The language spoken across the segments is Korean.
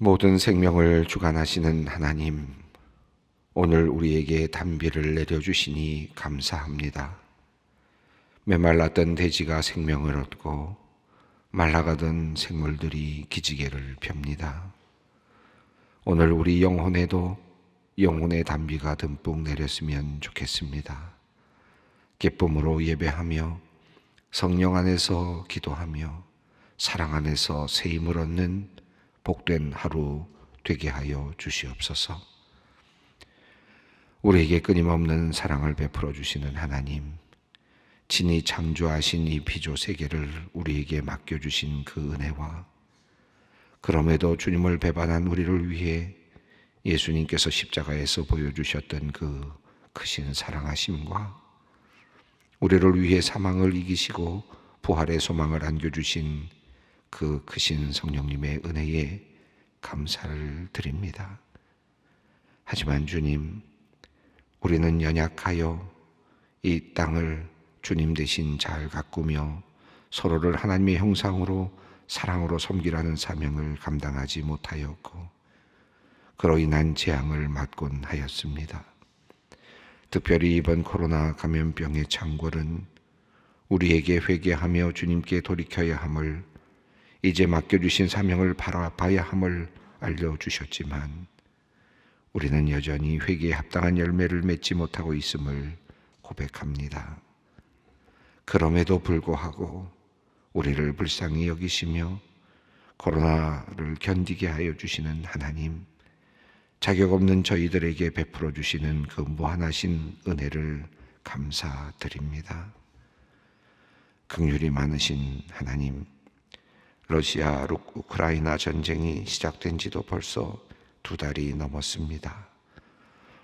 모든 생명을 주관하시는 하나님, 오늘 우리에게 단비를 내려주시니 감사합니다. 메말랐던 돼지가 생명을 얻고 말라가던 생물들이 기지개를 펴니다. 오늘 우리 영혼에도 영혼의 단비가 듬뿍 내렸으면 좋겠습니다. 기쁨으로 예배하며 성령 안에서 기도하며 사랑 안에서 새 힘을 얻는 복된 하루 되게 하여 주시옵소서. 우리에게 끊임없는 사랑을 베풀어 주시는 하나님, 친히 창조하신 이 피조 세계를 우리에게 맡겨주신 그 은혜와 그럼에도 주님을 배반한 우리를 위해 예수님께서 십자가에서 보여주셨던 그 크신 사랑하심과 우리를 위해 사망을 이기시고 부활의 소망을 안겨주신 그 크신 성령님의 은혜에 감사를 드립니다. 하지만 주님, 우리는 연약하여 이 땅을 주님 대신 잘 가꾸며 서로를 하나님의 형상으로 사랑으로 섬기라는 사명을 감당하지 못하였고 그로 인한 재앙을 맞곤 하였습니다. 특별히 이번 코로나 감염병의 창궐은 우리에게 회개하며 주님께 돌이켜야 함을, 이제 맡겨주신 사명을 바라봐야 함을 알려주셨지만 우리는 여전히 회개에 합당한 열매를 맺지 못하고 있음을 고백합니다. 그럼에도 불구하고 우리를 불쌍히 여기시며 코로나를 견디게 하여 주시는 하나님, 자격 없는 저희들에게 베풀어 주시는 그 무한하신 은혜를 감사드립니다. 긍휼이 많으신 하나님, 러시아 우크라이나 전쟁이 시작된 지도 벌써 2달이 넘었습니다.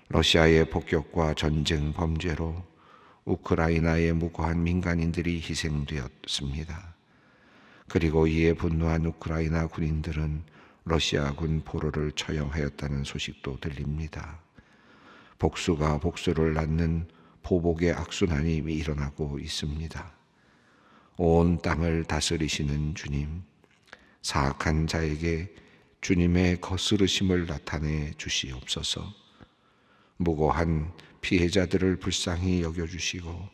러시아의 폭격과 전쟁 범죄로 우크라이나의 무고한 민간인들이 희생되었습니다. 그리고 이에 분노한 우크라이나 군인들은 러시아군 포로를 처형하였다는 소식도 들립니다. 복수가 복수를 낳는 보복의 악순환이 일어나고 있습니다. 온 땅을 다스리시는 주님, 사악한 자에게 주님의 거스르심을 나타내 주시옵소서. 무고한 피해자들을 불쌍히 여겨주시고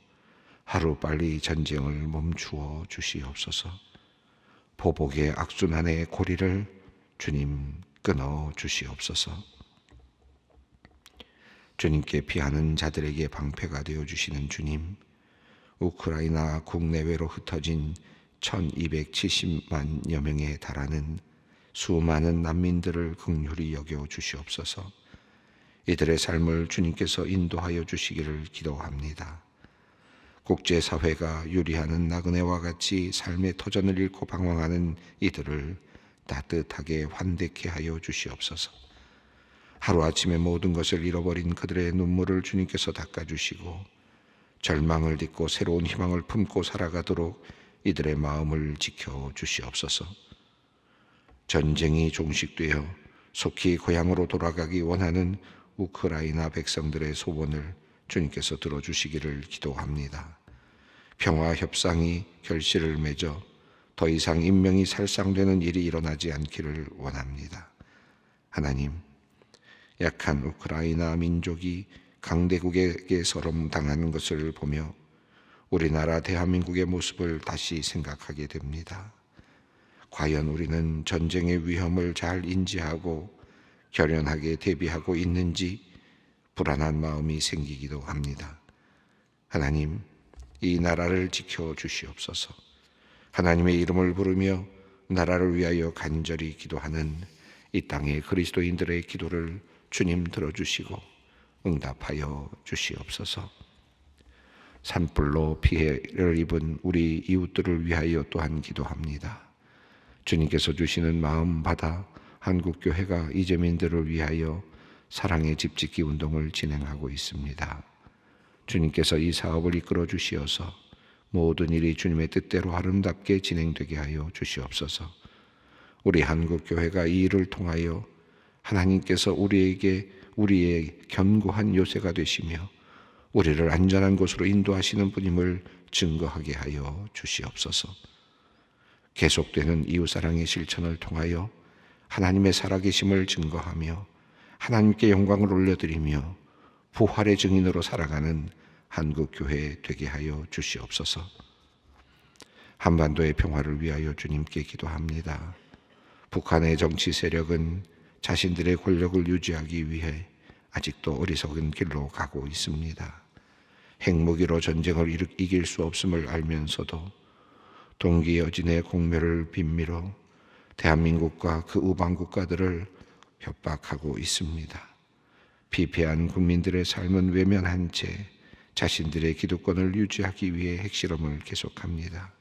하루빨리 전쟁을 멈추어 주시옵소서. 보복의 악순환의 고리를 주님 끊어 주시옵소서. 주님께 피하는 자들에게 방패가 되어 주시는 주님, 우크라이나 국내외로 흩어진 1270만여 명에 달하는 수많은 난민들을 긍휼히 여겨 주시옵소서. 이들의 삶을 주님께서 인도하여 주시기를 기도합니다. 국제사회가 유리하는 나그네와 같이 삶의 터전을 잃고 방황하는 이들을 따뜻하게 환대케 하여 주시옵소서. 하루아침에 모든 것을 잃어버린 그들의 눈물을 주님께서 닦아주시고 절망을 딛고 새로운 희망을 품고 살아가도록 이들의 마음을 지켜 주시옵소서. 전쟁이 종식되어 속히 고향으로 돌아가기 원하는 우크라이나 백성들의 소원을 주님께서 들어주시기를 기도합니다. 평화 협상이 결실을 맺어 더 이상 인명이 살상되는 일이 일어나지 않기를 원합니다. 하나님, 약한 우크라이나 민족이 강대국에게 서름당하는 것을 보며 우리나라 대한민국의 모습을 다시 생각하게 됩니다. 과연 우리는 전쟁의 위험을 잘 인지하고 결연하게 대비하고 있는지 불안한 마음이 생기기도 합니다. 하나님, 이 나라를 지켜주시옵소서. 하나님의 이름을 부르며 나라를 위하여 간절히 기도하는 이 땅의 그리스도인들의 기도를 주님 들어주시고 응답하여 주시옵소서. 산불로 피해를 입은 우리 이웃들을 위하여 또한 기도합니다. 주님께서 주시는 마음 받아 한국교회가 이재민들을 위하여 사랑의 집짓기 운동을 진행하고 있습니다. 주님께서 이 사업을 이끌어 주시어서 모든 일이 주님의 뜻대로 아름답게 진행되게 하여 주시옵소서. 우리 한국교회가 이 일을 통하여 하나님께서 우리의 견고한 요새가 되시며 우리를 안전한 곳으로 인도하시는 분임을 증거하게 하여 주시옵소서. 계속되는 이웃사랑의 실천을 통하여 하나님의 살아계심을 증거하며 하나님께 영광을 올려드리며 부활의 증인으로 살아가는 한국교회 되게 하여 주시옵소서. 한반도의 평화를 위하여 주님께 기도합니다. 북한의 정치 세력은 자신들의 권력을 유지하기 위해 아직도 어리석은 길로 가고 있습니다. 핵무기로 전쟁을 이길 수 없음을 알면서도 동기여진의 공멸을 빈미로 대한민국과 그 우방 국가들을 협박하고 있습니다. 피폐한 국민들의 삶은 외면한 채 자신들의 기득권을 유지하기 위해 핵실험을 계속합니다.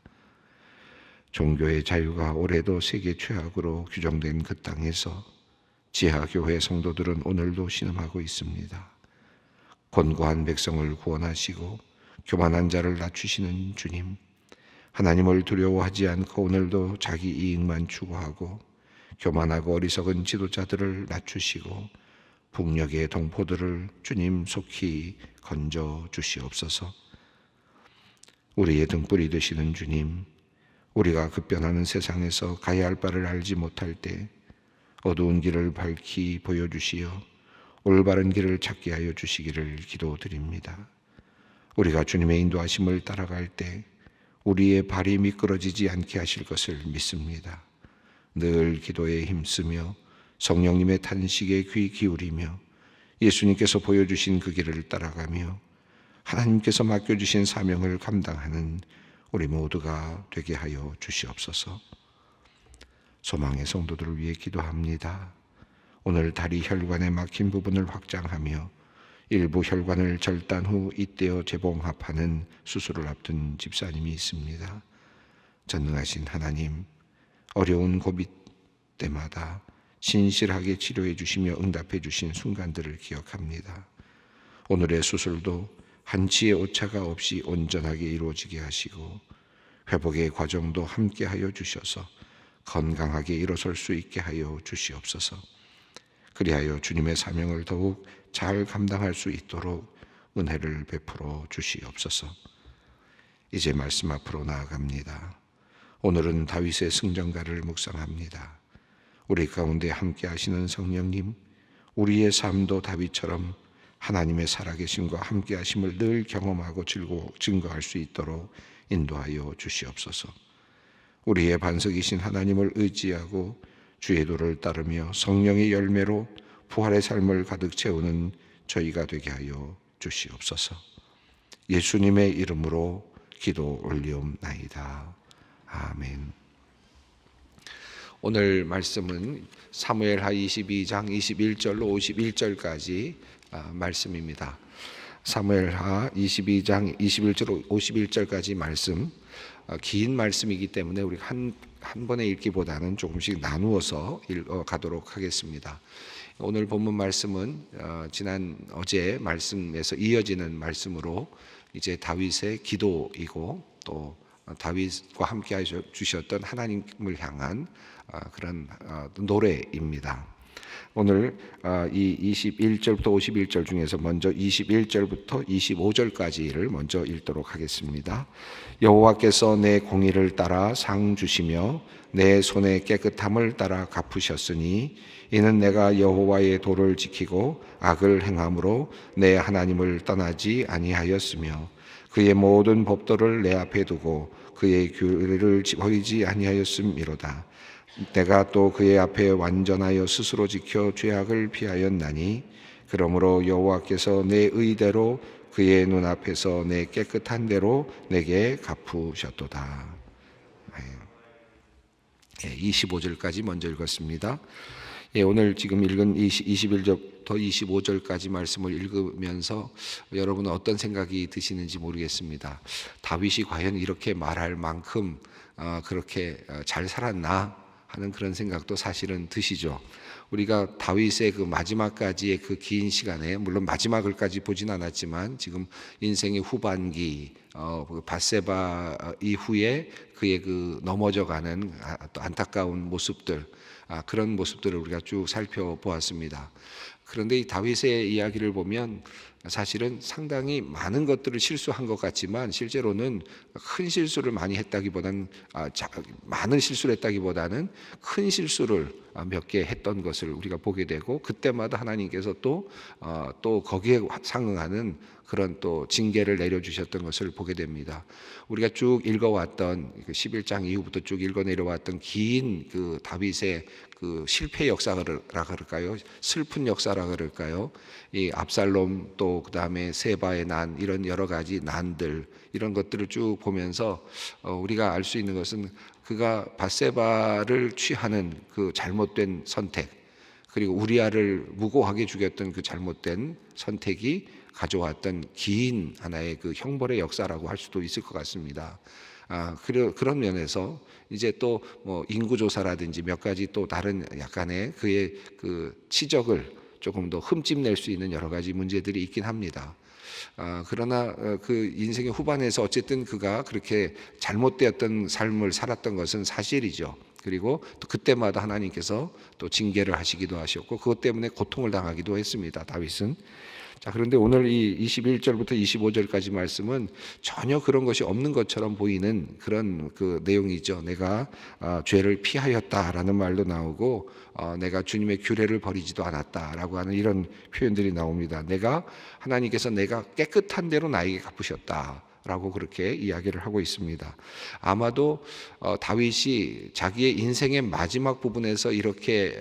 종교의 자유가 올해도 세계 최악으로 규정된 그 땅에서 지하교회 성도들은 오늘도 신음하고 있습니다. 곤고한 백성을 구원하시고 교만한 자를 낮추시는 주님, 하나님을 두려워하지 않고 오늘도 자기 이익만 추구하고 교만하고 어리석은 지도자들을 낮추시고 북녘의 동포들을 주님 속히 건져 주시옵소서. 우리의 등불이 되시는 주님, 우리가 급변하는 세상에서 가야 할 바를 알지 못할 때 어두운 길을 밝히 보여주시어 올바른 길을 찾게 하여 주시기를 기도드립니다. 우리가 주님의 인도하심을 따라갈 때 우리의 발이 미끄러지지 않게 하실 것을 믿습니다. 늘 기도에 힘쓰며 성령님의 탄식에 귀 기울이며 예수님께서 보여주신 그 길을 따라가며 하나님께서 맡겨주신 사명을 감당하는 우리 모두가 되게 하여 주시옵소서. 소망의 성도들을 위해 기도합니다. 오늘 다리 혈관에 막힌 부분을 확장하며 일부 혈관을 절단 후 잇대어 재봉합하는 수술을 앞둔 집사님이 있습니다. 전능하신 하나님, 어려운 고비 때마다 신실하게 치료해 주시며 응답해 주신 순간들을 기억합니다. 오늘의 수술도 한치의 오차가 없이 온전하게 이루어지게 하시고 회복의 과정도 함께 하여 주셔서 건강하게 일어설 수 있게 하여 주시옵소서. 그리하여 주님의 사명을 더욱 잘 감당할 수 있도록 은혜를 베풀어 주시옵소서. 이제 말씀 앞으로 나아갑니다. 오늘은 다윗의 승전가를 묵상합니다. 우리 가운데 함께 하시는 성령님, 우리의 삶도 다윗처럼 하나님의 살아계심과 함께 하심을 늘 경험하고 증거할 수 있도록 인도하여 주시옵소서. 우리의 반석이신 하나님을 의지하고 주의 도를 따르며 성령의 열매로 부활의 삶을 가득 채우는 저희가 되게 하여 주시옵소서. 예수님의 이름으로 기도 올리옵나이다. 아멘. 오늘 말씀은 사무엘하 22장 21절로 51절까지 말씀입니다. 사무엘하 22장 21절 51절까지 말씀, 긴 말씀이기 때문에 우리가 한 번에 읽기보다는 조금씩 나누어서 읽어가도록 하겠습니다. 오늘 본문 말씀은 어제 말씀에서 이어지는 말씀으로 이제 다윗의 기도이고 또 다윗과 함께 해주셨던 하나님을 향한 그런 노래입니다. 오늘 이 21절부터 51절 중에서 먼저 21절부터 25절까지를 먼저 읽도록 하겠습니다. 여호와께서 내 공의를 따라 상 주시며 내 손의 깨끗함을 따라 갚으셨으니 이는 내가 여호와의 도를 지키고 악을 행함으로 내 하나님을 떠나지 아니하였으며 그의 모든 법도를 내 앞에 두고 그의 규례를 버리지 아니하였음이로다. 내가 또 그의 앞에 완전하여 스스로 지켜 죄악을 피하였나니 그러므로 여호와께서 내 의대로 그의 눈앞에서 내 깨끗한 대로 내게 갚으셨도다. 25절까지 먼저 읽었습니다. 오늘 지금 읽은 21절부터 25절까지 말씀을 읽으면서 여러분은 어떤 생각이 드시는지 모르겠습니다. 다윗이 과연 이렇게 말할 만큼 그렇게 잘 살았나 하는 그런 생각도 사실은 드시죠. 우리가 다윗의 그 마지막까지의 그 긴 시간에, 물론 마지막을까지 보진 않았지만 지금 인생의 후반기 밧세바 이후에 그의 그 넘어져가는 또 안타까운 모습들, 그런 모습들을 우리가 쭉 살펴보았습니다. 그런데 이 다윗의 이야기를 보면 사실은 상당히 많은 것들을 실수한 것 같지만 실제로는 큰 실수를 많이 했다기보다는 많은 실수를 했다기보다는 큰 실수를 몇 개 했던 것을 우리가 보게 되고, 그때마다 하나님께서 또 거기에 상응하는 그런 또 징계를 내려주셨던 것을 보게 됩니다. 우리가 쭉 읽어왔던 11장 이후부터 쭉 읽어 내려왔던 긴 그 다윗의 그 실패 역사라 그럴까요? 슬픈 역사라 그럴까요? 이 압살롬, 또 그다음에 세바의 난, 이런 여러 가지 난들, 이런 것들을 쭉 보면서 우리가 알 수 있는 것은 그가 밧세바를 취하는 그 잘못된 선택, 그리고 우리아를 무고하게 죽였던 그 잘못된 선택이 가져왔던 긴 하나의 그 형벌의 역사라고 할 수도 있을 것 같습니다. 그런 면에서 이제 또 뭐 인구조사라든지 몇 가지 또 다른 약간의 그의 그 치적을 조금 더 흠집낼 수 있는 여러 가지 문제들이 있긴 합니다. 그러나 그 인생의 후반에서 어쨌든 그가 그렇게 잘못되었던 삶을 살았던 것은 사실이죠. 그리고 또 그때마다 하나님께서 또 징계를 하시기도 하셨고, 그것 때문에 고통을 당하기도 했습니다, 다윗은. 자, 그런데 오늘 이 21절부터 25절까지 말씀은 전혀 그런 것이 없는 것처럼 보이는 그런 그 내용이죠. 내가 죄를 피하였다라는 말도 나오고, 내가 주님의 규례를 버리지도 않았다라고 하는 이런 표현들이 나옵니다. 하나님께서 내가 깨끗한 대로 나에게 갚으셨다 라고 그렇게 이야기를 하고 있습니다. 아마도 다윗이 자기의 인생의 마지막 부분에서 이렇게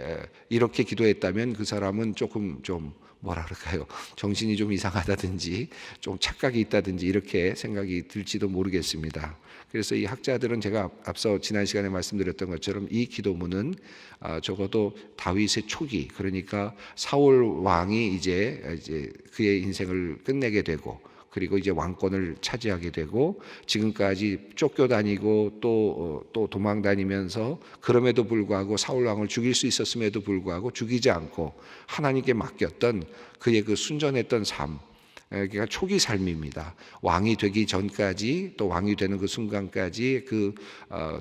기도했다면 그 사람은 조금 좀 뭐라 그럴까요? 정신이 좀 이상하다든지 좀 착각이 있다든지 이렇게 생각이 들지도 모르겠습니다. 그래서 이 학자들은 제가 앞서 지난 시간에 말씀드렸던 것처럼 이 기도문은 적어도 다윗의 초기, 그러니까 사울 왕이 이제 그의 인생을 끝내게 되고, 그리고 이제 왕권을 차지하게 되고, 지금까지 쫓겨다니고 또 도망 다니면서 그럼에도 불구하고 사울 왕을 죽일 수 있었음에도 불구하고 죽이지 않고 하나님께 맡겼던 그의 그 순전했던 삶, 그러니까 초기 삶입니다. 왕이 되기 전까지, 또 왕이 되는 그 순간까지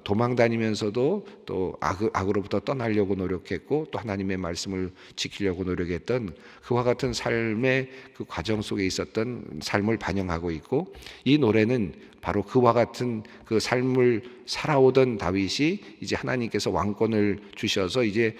도망 다니면서도 또 악으로부터 떠나려고 노력했고, 또 하나님의 말씀을 지키려고 노력했던 그와 같은 삶의 그 과정 속에 있었던 삶을 반영하고 있고, 이 노래는 바로 그와 같은 그 삶을 살아오던 다윗이 이제 하나님께서 왕권을 주셔서 이제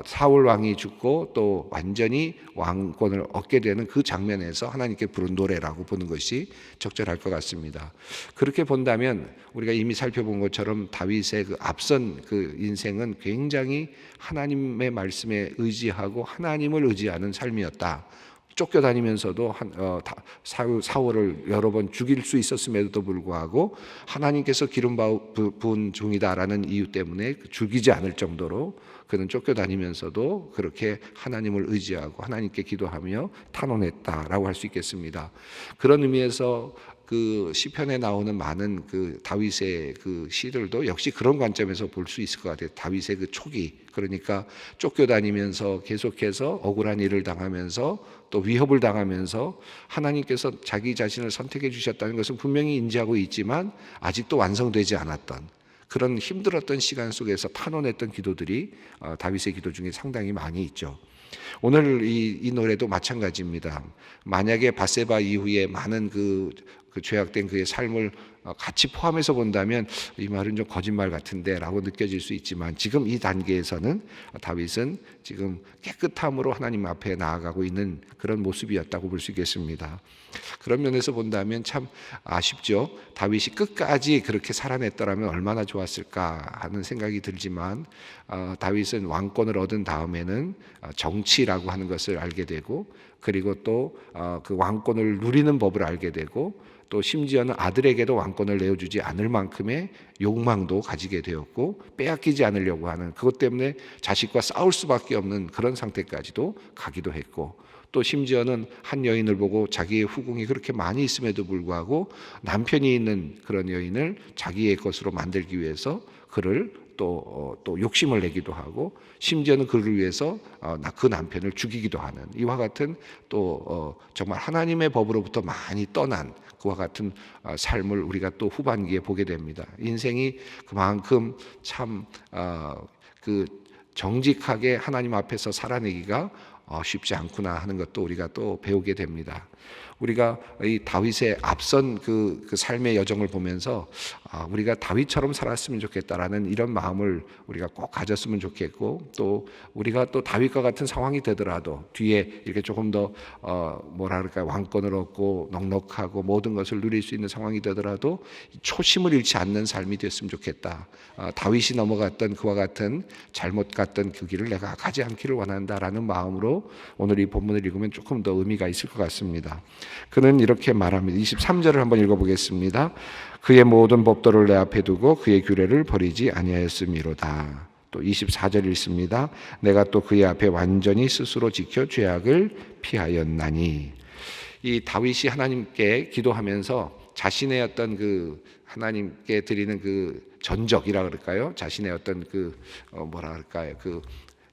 사울 왕이 죽고 또 완전히 왕권을 얻게 되는 그 장면에서 하나님께 부른 노래라고 보는 것이 적절할 것 같습니다. 그렇게 본다면 우리가 이미 살펴본 것처럼 다윗의 그 앞선 그 인생은 굉장히 하나님의 말씀에 의지하고 하나님을 의지하는 삶이었다. 쫓겨다니면서도 사울을 여러 번 죽일 수 있었음에도 불구하고 하나님께서 기름 부은 종이다라는 이유 때문에 죽이지 않을 정도로 그는 쫓겨다니면서도 그렇게 하나님을 의지하고 하나님께 기도하며 탄원했다라고 할 수 있겠습니다. 그런 의미에서 그 시편에 나오는 많은 그 다윗의 그 시들도 역시 그런 관점에서 볼 수 있을 것 같아요. 다윗의 그 초기, 그러니까 쫓겨다니면서 계속해서 억울한 일을 당하면서 또 위협을 당하면서 하나님께서 자기 자신을 선택해 주셨다는 것은 분명히 인지하고 있지만 아직도 완성되지 않았던 그런 힘들었던 시간 속에서 탄원했던 기도들이 다윗의 기도 중에 상당히 많이 있죠. 오늘 이 노래도 마찬가지입니다. 만약에 밧세바 이후에 많은 그 죄악된 그의 삶을 같이 포함해서 본다면 이 말은 좀 거짓말 같은데 라고 느껴질 수 있지만, 지금 이 단계에서는 다윗은 지금 깨끗함으로 하나님 앞에 나아가고 있는 그런 모습이었다고 볼 수 있겠습니다. 그런 면에서 본다면 참 아쉽죠. 다윗이 끝까지 그렇게 살아냈더라면 얼마나 좋았을까 하는 생각이 들지만, 다윗은 왕권을 얻은 다음에는 정치라고 하는 것을 알게 되고, 그리고 또 그 왕권을 누리는 법을 알게 되고, 또 심지어는 아들에게도 왕권을 내어주지 않을 만큼의 욕망도 가지게 되었고, 빼앗기지 않으려고 하는 그것 때문에 자식과 싸울 수밖에 없는 그런 상태까지도 가기도 했고, 또 심지어는 한 여인을 보고 자기의 후궁이 그렇게 많이 있음에도 불구하고 남편이 있는 그런 여인을 자기의 것으로 만들기 위해서 그를 또 욕심을 내기도 하고, 심지어는 그를 위해서 그 남편을 죽이기도 하는 이와 같은 또 정말 하나님의 법으로부터 많이 떠난 그와 같은 삶을 우리가 또 후반기에 보게 됩니다. 인생이 그만큼 참 정직하게 하나님 앞에서 살아내기가 쉽지 않구나 하는 것도 우리가 또 배우게 됩니다. 우리가 이 다윗의 앞선 그 삶의 여정을 보면서 우리가 다윗처럼 살았으면 좋겠다라는 이런 마음을 우리가 꼭 가졌으면 좋겠고, 또 우리가 또 다윗과 같은 상황이 되더라도 뒤에 이렇게 조금 더 뭐랄까 왕권을 얻고 넉넉하고 모든 것을 누릴 수 있는 상황이 되더라도 초심을 잃지 않는 삶이 됐으면 좋겠다. 다윗이 넘어갔던 그와 같은 잘못 갔던 그 길을 내가 가지 않기를 원한다라는 마음으로 오늘 이 본문을 읽으면 조금 더 의미가 있을 것 같습니다. 그는 이렇게 말합니다. 23절을 한번 읽어보겠습니다. 그의 모든 법도를 내 앞에 두고 그의 규례를 버리지 아니하였음이로다. 또 24절 읽습니다. 내가 또 그의 앞에 완전히 스스로 지켜 죄악을 피하였나니. 이 다윗이 하나님께 기도하면서 자신의 어떤 그 하나님께 드리는 그 전적이라 그럴까요? 자신의 어떤 그 뭐라 그럴까요? 그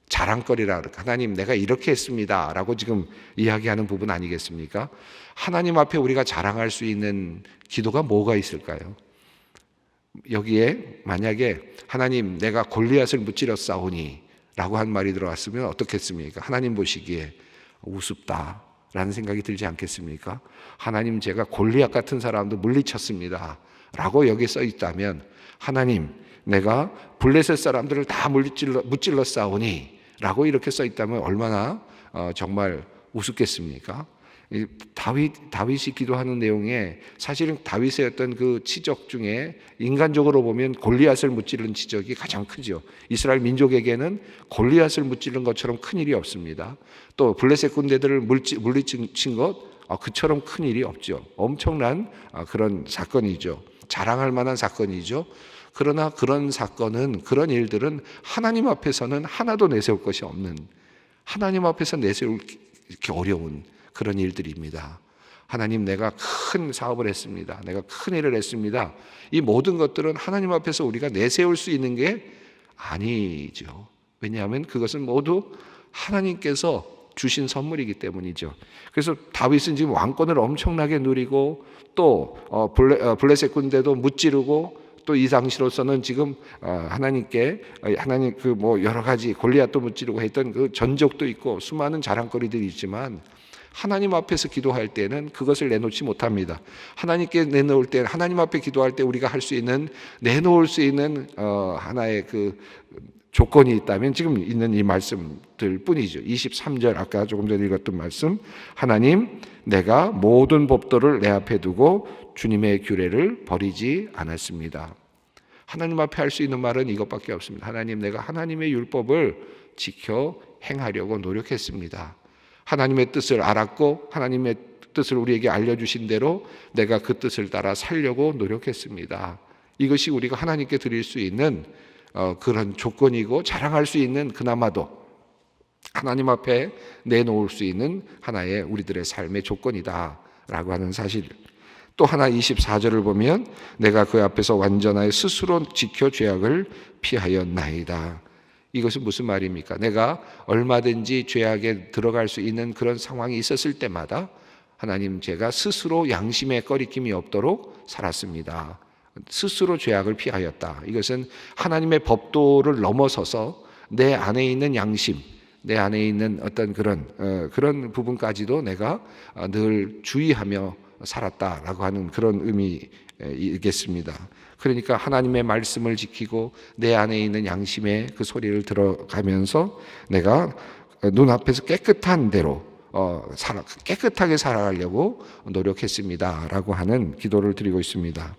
자랑거리라 그럴까? 하나님 내가 이렇게 했습니다 라고 지금 이야기하는 부분 아니겠습니까? 하나님 앞에 우리가 자랑할 수 있는 기도가 뭐가 있을까요? 여기에 만약에 하나님 내가 골리앗을 무찌렀사오니 라고 한 말이 들어왔으면 어떻겠습니까? 하나님 보시기에 우습다 라는 생각이 들지 않겠습니까? 하나님 제가 골리앗 같은 사람도 물리쳤습니다 라고 여기 써 있다면, 하나님 내가 블레셋 사람들을 다 무찔렀사오니 라고 이렇게 써 있다면 얼마나 정말 우습겠습니까? 다윗이 기도하는 내용에 사실은 다윗의 어떤 그 지적 중에 인간적으로 보면 골리앗을 무찌른 지적이 가장 크죠. 이스라엘 민족에게는 골리앗을 무찌른 것처럼 큰 일이 없습니다. 또 블레셋 군대들을 물리친 것 그처럼 큰 일이 없죠. 엄청난 그런 사건이죠. 자랑할 만한 사건이죠. 그러나 그런 사건은, 그런 일들은 하나님 앞에서는 하나도 내세울 것이 없는, 하나님 앞에서 내세우기 어려운 그런 일들입니다. 하나님 내가 큰 사업을 했습니다. 내가 큰 일을 했습니다. 이 모든 것들은 하나님 앞에서 우리가 내세울 수 있는 게 아니죠. 왜냐하면 그것은 모두 하나님께서 주신 선물이기 때문이죠. 그래서 다윗은 지금 왕권을 엄청나게 누리고 또 블레셋 군대도 무찌르고, 또 이 당시로서는 지금 하나님께 하나님 그 뭐 여러 가지 골리앗도 무찌르고 했던 그 전적도 있고 수많은 자랑거리들이 있지만, 하나님 앞에서 기도할 때는 그것을 내놓지 못합니다. 하나님께 내놓을 때, 하나님 앞에 기도할 때 우리가 할 수 있는, 내놓을 수 있는 하나의 그 조건이 있다면 지금 있는 이 말씀들 뿐이죠. 23절 아까 조금 전에 읽었던 말씀, 하나님 내가 모든 법도를 내 앞에 두고 주님의 규례를 버리지 않았습니다. 하나님 앞에 할 수 있는 말은 이것밖에 없습니다. 하나님 내가 하나님의 율법을 지켜 행하려고 노력했습니다. 하나님의 뜻을 알았고 하나님의 뜻을 우리에게 알려주신 대로 내가 그 뜻을 따라 살려고 노력했습니다. 이것이 우리가 하나님께 드릴 수 있는 그런 조건이고, 자랑할 수 있는, 그나마도 하나님 앞에 내놓을 수 있는 하나의 우리들의 삶의 조건이다라고 하는 사실. 또 하나 24절을 보면 내가 그 앞에서 완전하여 스스로 지켜 죄악을 피하였나이다. 이것은 무슨 말입니까? 내가 얼마든지 죄악에 들어갈 수 있는 그런 상황이 있었을 때마다 하나님 제가 스스로 양심에 꺼리낌이 없도록 살았습니다. 스스로 죄악을 피하였다. 이것은 하나님의 법도를 넘어서서 내 안에 있는 양심, 내 안에 있는 어떤 그런 부분까지도 내가 늘 주의하며 살았다라고 하는 그런 의미이겠습니다. 그러니까 하나님의 말씀을 지키고 내 안에 있는 양심의 그 소리를 들어가면서 내가 눈앞에서 깨끗한 대로 깨끗하게 살아가려고 노력했습니다라고 하는 기도를 드리고 있습니다.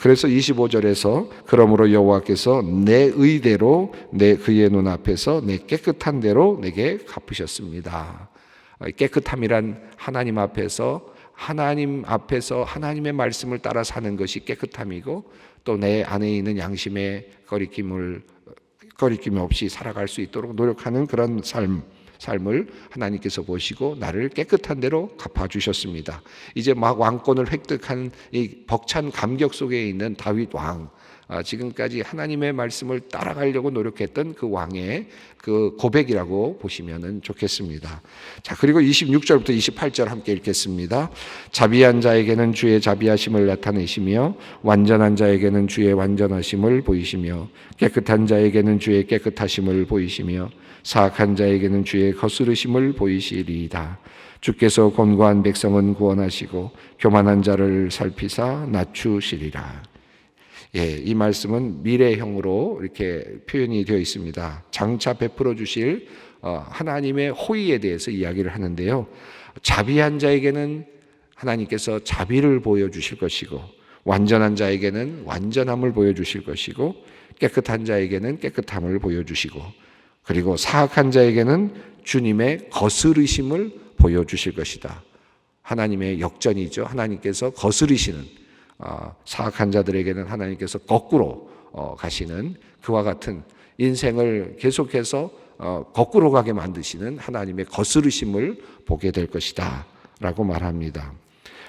그래서 25절에서 그러므로 여호와께서 내 의대로 내 그의 눈앞에서 내 깨끗한 대로 내게 갚으셨습니다. 깨끗함이란 하나님 앞에서 하나님의 말씀을 따라 사는 것이 깨끗함이고, 또 내 안에 있는 양심의 거리낌 없이 살아갈 수 있도록 노력하는 그런 삶을 하나님께서 보시고 나를 깨끗한 대로 갚아주셨습니다. 이제 막 왕권을 획득한 이 벅찬 감격 속에 있는 다윗 왕, 지금까지 하나님의 말씀을 따라가려고 노력했던 그 왕의 그 고백이라고 보시면 좋겠습니다. 자, 그리고 26절부터 28절 함께 읽겠습니다. 자비한 자에게는 주의 자비하심을 나타내시며 완전한 자에게는 주의 완전하심을 보이시며 깨끗한 자에게는 주의 깨끗하심을 보이시며 사악한 자에게는 주의 거스르심을 보이시리이다. 주께서 곤고한 백성은 구원하시고 교만한 자를 살피사 낮추시리라. 이 말씀은 미래형으로 이렇게 표현이 되어 있습니다. 장차 베풀어 주실 하나님의 호의에 대해서 이야기를 하는데요. 자비한 자에게는 하나님께서 자비를 보여주실 것이고 완전한 자에게는 완전함을 보여주실 것이고 깨끗한 자에게는 깨끗함을 보여주시고 그리고 사악한 자에게는 주님의 거스르심을 보여주실 것이다. 하나님의 역전이죠. 하나님께서 거스르시는 사악한 자들에게는 하나님께서 거꾸로 가시는 그와 같은 인생을 계속해서 거꾸로 가게 만드시는 하나님의 거스르심을 보게 될 것이다 라고 말합니다.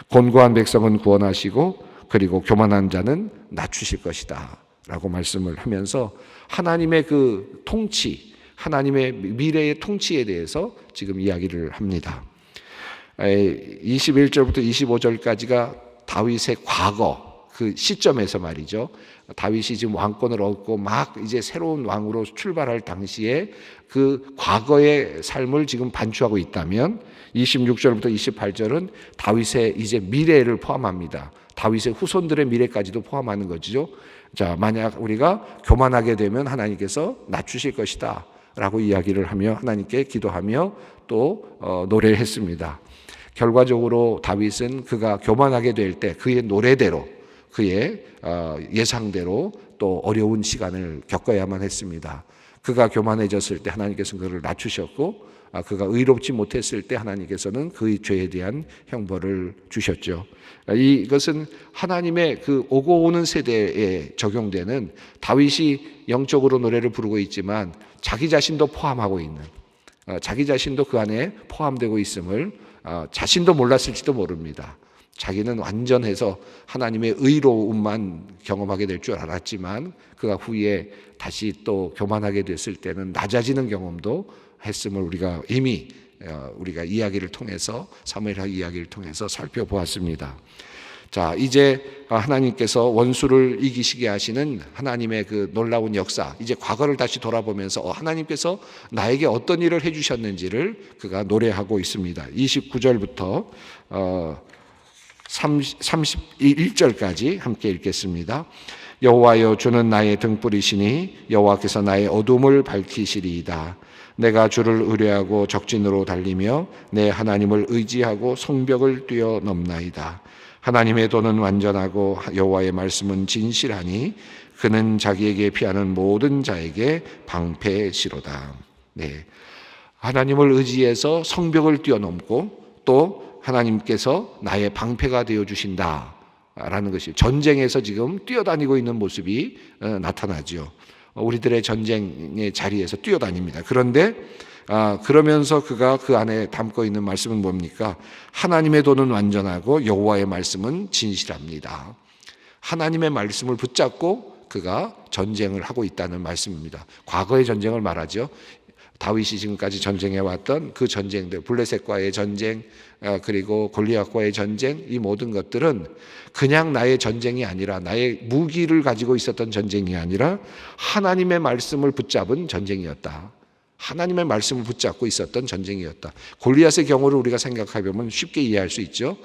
곤고한 백성은 구원하시고 그리고 교만한 자는 낮추실 것이다 라고 말씀을 하면서 하나님의 그 통치, 하나님의 미래의 통치에 대해서 지금 이야기를 합니다. 21절부터 25절까지가 다윗의 과거 그 시점에서 말이죠. 다윗이 지금 왕권을 얻고 막 이제 새로운 왕으로 출발할 당시에 그 과거의 삶을 지금 반추하고 있다면 26절부터 28절은 다윗의 이제 미래를 포함합니다. 다윗의 후손들의 미래까지도 포함하는 거죠. 자, 만약 우리가 교만하게 되면 하나님께서 낮추실 것이다 라고 이야기를 하며 하나님께 기도하며 또 노래했습니다. 결과적으로 다윗은 그가 교만하게 될 때 그의 노래대로 그의 예상대로 또 어려운 시간을 겪어야만 했습니다. 그가 교만해졌을 때 하나님께서는 그를 낮추셨고 그가 의롭지 못했을 때 하나님께서는 그의 죄에 대한 형벌을 주셨죠. 이것은 하나님의 그 오고 오는 세대에 적용되는 다윗이 영적으로 노래를 부르고 있지만 자기 자신도 포함하고 있는 자기 자신도 그 안에 포함되고 있음을 자신도 몰랐을지도 모릅니다. 자기는 완전해서 하나님의 의로움만 경험하게 될 줄 알았지만 그가 후에 다시 또 교만하게 됐을 때는 낮아지는 경험도 했음을 우리가 이미 우리가 이야기를 통해서 사무엘하 이야기를 통해서 살펴보았습니다. 자, 이제 하나님께서 원수를 이기시게 하시는 하나님의 그 놀라운 역사, 이제 과거를 다시 돌아보면서 하나님께서 나에게 어떤 일을 해주셨는지를 그가 노래하고 있습니다. 29절부터 31절까지 함께 읽겠습니다. 여호와여, 주는 나의 등불이시니 여호와께서 나의 어둠을 밝히시리이다. 내가 주를 의뢰하고 적진으로 달리며 내 하나님을 의지하고 성벽을 뛰어넘나이다. 하나님의 도는 완전하고 여호와의 말씀은 진실하니 그는 자기에게 피하는 모든 자에게 방패시로다. 네, 하나님을 의지해서 성벽을 뛰어넘고 또 하나님께서 나의 방패가 되어 주신다라는 것이 전쟁에서 지금 뛰어다니고 있는 모습이 나타나죠. 우리들의 전쟁의 자리에서 뛰어다닙니다. 그런데 그러면서 그가 그 안에 담고 있는 말씀은 뭡니까? 하나님의 도는 완전하고 여호와의 말씀은 진실합니다. 하나님의 말씀을 붙잡고 그가 전쟁을 하고 있다는 말씀입니다. 과거의 전쟁을 말하죠. 다윗이 지금까지 전쟁해 왔던 그 전쟁들, 블레셋과의 전쟁, 그리고 골리앗과의 전쟁, 이 모든 것들은 그냥 나의 전쟁이 아니라 나의 무기를 가지고 있었던 전쟁이 아니라 하나님의 말씀을 붙잡은 전쟁이었다. 하나님의 말씀을 붙잡고 있었던 전쟁이었다. 골리앗의 경우를 우리가 생각해보면 쉽게 이해할 수 있죠.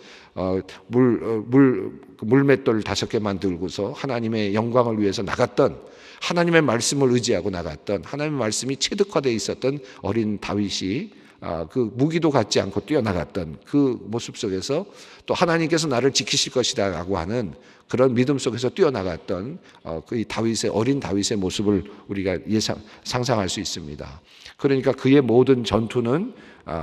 물맷돌 5개만 들고서 하나님의 영광을 위해서 나갔던, 하나님의 말씀을 의지하고 나갔던, 하나님의 말씀이 체득화되어 있었던 어린 다윗이 그 무기도 갖지 않고 뛰어나갔던 그 모습 속에서 또 하나님께서 나를 지키실 것이다 라고 하는 그런 믿음 속에서 뛰어나갔던 그 다윗의, 어린 다윗의 모습을 우리가 상상할 수 있습니다. 그러니까 그의 모든 전투는,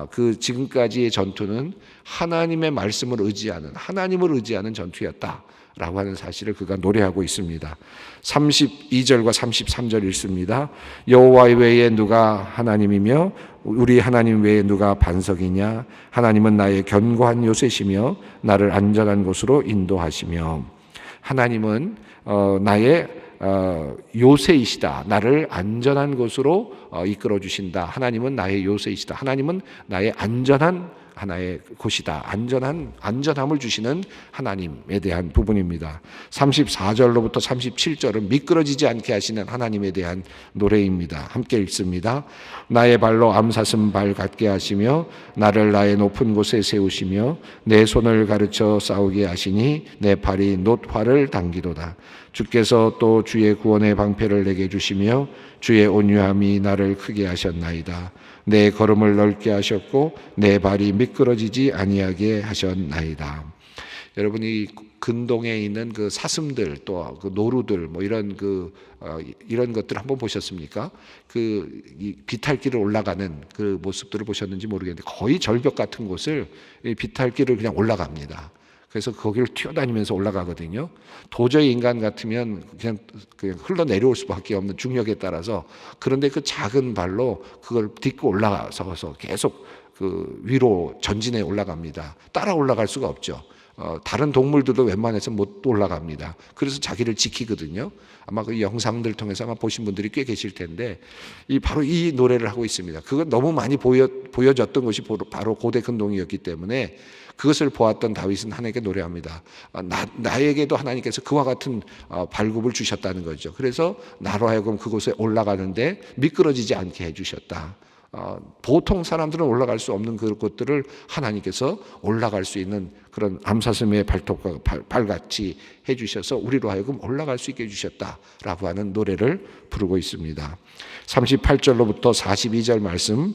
그 지금까지의 전투는 하나님의 말씀을 의지하는, 하나님을 의지하는 전투였다라고 하는 사실을 그가 노래하고 있습니다. 32절과 33절 읽습니다. 여호와 외에 누가 하나님이며 우리 하나님 외에 누가 반석이냐? 하나님은 나의 견고한 요새시며 나를 안전한 곳으로 인도하시며. 하나님은 나의 요새이시다. 나를 안전한 곳으로 이끌어 주신다. 하나님은 나의 요새이시다. 하나님은 나의 안전한 하나의 곳이다. 안전함을 주시는 하나님에 대한 부분입니다. 34절로부터 37절은 미끄러지지 않게 하시는 하나님에 대한 노래입니다. 함께 읽습니다. 나의 발로 암사슴 발 같게 하시며 나를 나의 높은 곳에 세우시며 내 손을 가르쳐 싸우게 하시니 내 팔이 놋활을 당기도다. 주께서 또 주의 구원의 방패를 내게 주시며 주의 온유함이 나를 크게 하셨나이다. 내 걸음을 넓게 하셨고 내 발이 미끄러지지 아니하게 하셨나이다. 여러분이 근동에 있는 그 사슴들 또 그 노루들 뭐 이런 이런 것들 한번 보셨습니까? 이 비탈길을 올라가는 그 모습들을 보셨는지 모르겠는데 거의 절벽 같은 곳을 이 비탈길을 그냥 올라갑니다. 그래서 거기를 튀어다니면서 올라가거든요. 도저히 인간 같으면 그냥 흘러내려올 수밖에 없는 중력에 따라서. 그런데 그 작은 발로 그걸 딛고 올라가서 계속 그 위로 전진해 올라갑니다. 따라 올라갈 수가 없죠. 다른 동물들도 웬만해서 못 올라갑니다. 그래서 자기를 지키거든요. 아마 그 영상들 통해서 아마 보신 분들이 꽤 계실 텐데 바로 이 노래를 하고 있습니다. 그건 너무 많이 보여졌던 것이 바로 고대 근동이었기 때문에 그것을 보았던 다윗은 하나님께 노래합니다. 나에게도 하나님께서 그와 같은 발굽을 주셨다는 거죠. 그래서 나로 하여금 그곳에 올라가는데 미끄러지지 않게 해주셨다. 보통 사람들은 올라갈 수 없는 그것들을 하나님께서 올라갈 수 있는 그런 암사슴의 발톱과 발같이 해주셔서 우리로 하여금 올라갈 수 있게 해주셨다라고 하는 노래를 부르고 있습니다. 38절로부터 42절 말씀,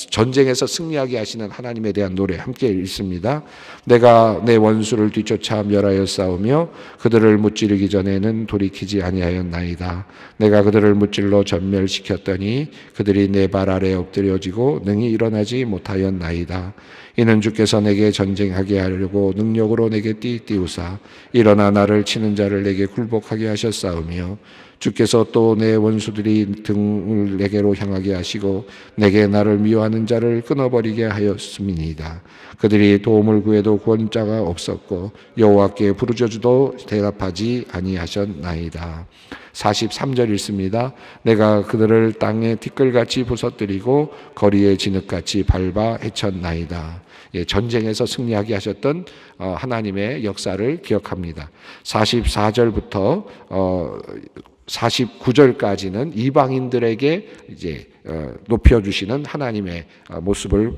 전쟁에서 승리하게 하시는 하나님에 대한 노래 함께 읽습니다. 내가 내 원수를 뒤쫓아 멸하여 싸우며 그들을 무찌르기 전에는 돌이키지 아니하였나이다. 내가 그들을 무찔러 전멸시켰더니 그들이 내 발 아래 엎드려지고 능히 일어나지 못하였나이다. 이는 주께서 내게 전쟁하게 하려고 능력으로 내게 띠띠우사 일어나 나를 치는 자를 내게 굴복하게 하셨사오며 주께서 또 내 원수들이 등을 내게로 향하게 하시고 내게 나를 미워하는 자를 끊어버리게 하였음이니이다. 그들이 도움을 구해도 구원자가 없었고 여호와께 부르짖어도 대답하지 아니하셨나이다. 43절 읽습니다. 내가 그들을 땅에 티끌같이 부서뜨리고 거리에 진흙같이 밟아 해쳤나이다. 전쟁에서 승리하게 하셨던 하나님의 역사를 기억합니다. 44절부터 49절까지는 이방인들에게 이제 높여주시는 하나님의 모습을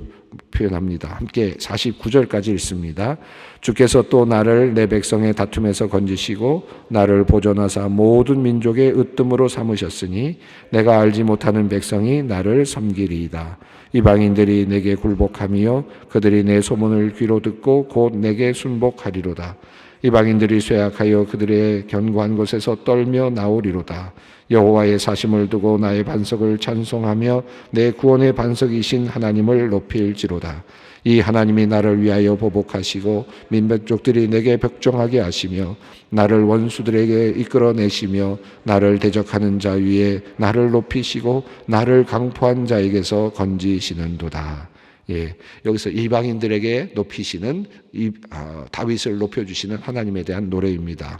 표현합니다. 함께 49절까지 읽습니다. 주께서 또 나를 내 백성의 다툼에서 건지시고 나를 보존하사 모든 민족의 으뜸으로 삼으셨으니 내가 알지 못하는 백성이 나를 섬기리이다. 이방인들이 내게 굴복하며 그들이 내 소문을 귀로 듣고 곧 내게 순복하리로다. 이방인들이 쇠약하여 그들의 견고한 곳에서 떨며 나오리로다. 여호와의 사심을 두고 나의 반석을 찬송하며 내 구원의 반석이신 하나님을 높일지로다. 이 하나님이 나를 위하여 보복하시고 민족들이 내게 벽종하게 하시며 나를 원수들에게 이끌어내시며 나를 대적하는 자 위에 나를 높이시고 나를 강포한 자에게서 건지시는도다. 여기서 이방인들에게 높이시는 다윗을 높여주시는 하나님에 대한 노래입니다.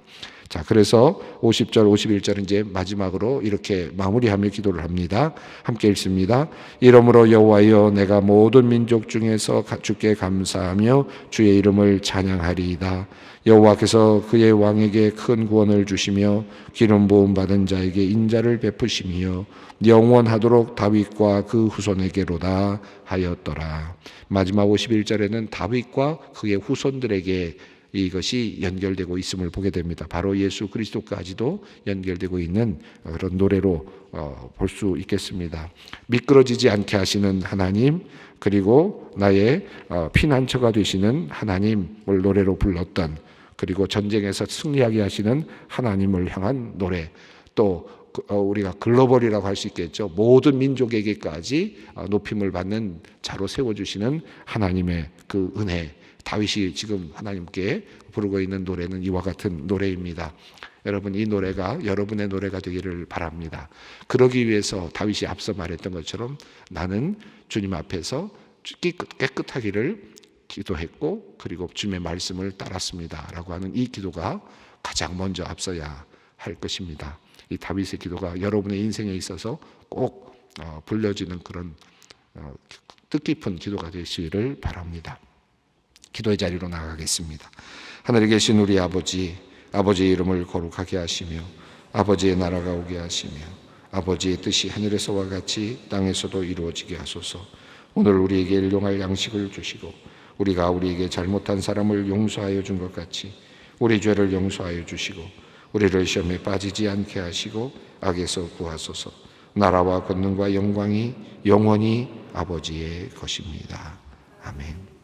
자, 그래서 50절, 51절은 이제 마지막으로 이렇게 마무리하며 기도를 합니다. 함께 읽습니다. 이러므로 여호와여 내가 모든 민족 중에서 주께 감사하며 주의 이름을 찬양하리이다. 여호와께서 그의 왕에게 큰 구원을 주시며 기름 부음 받은 자에게 인자를 베푸시며 영원하도록 다윗과 그 후손에게로다 하였더라. 마지막 51절에는 다윗과 그의 후손들에게 이것이 연결되고 있음을 보게 됩니다. 바로 예수 그리스도까지도 연결되고 있는 그런 노래로 볼 수 있겠습니다. 미끄러지지 않게 하시는 하나님, 그리고 나의 피난처가 되시는 하나님을 노래로 불렀던, 그리고 전쟁에서 승리하게 하시는 하나님을 향한 노래, 또 우리가 글로벌이라고 할 수 있겠죠. 모든 민족에게까지 높임을 받는 자로 세워주시는 하나님의 그 은혜, 다윗이 지금 하나님께 부르고 있는 노래는 이와 같은 노래입니다. 여러분, 이 노래가 여러분의 노래가 되기를 바랍니다. 그러기 위해서 다윗이 앞서 말했던 것처럼 나는 주님 앞에서 깨끗하기를 기도했고 그리고 주님의 말씀을 따랐습니다 라고 하는 이 기도가 가장 먼저 앞서야 할 것입니다. 이 다윗의 기도가 여러분의 인생에 있어서 꼭 불려지는 그런 뜻깊은 기도가 되시기를 바랍니다. 기도의 자리로 나가겠습니다. 하늘에 계신 우리 아버지, 아버지의 이름을 거룩하게 하시며 아버지의 나라가 오게 하시며 아버지의 뜻이 하늘에서와 같이 땅에서도 이루어지게 하소서. 오늘 우리에게 일용할 양식을 주시고 우리가 우리에게 잘못한 사람을 용서하여 준 것 같이 우리 죄를 용서하여 주시고 우리를 시험에 빠지지 않게 하시고 악에서 구하소서. 나라와 권능과 영광이 영원히 아버지의 것입니다. 아멘.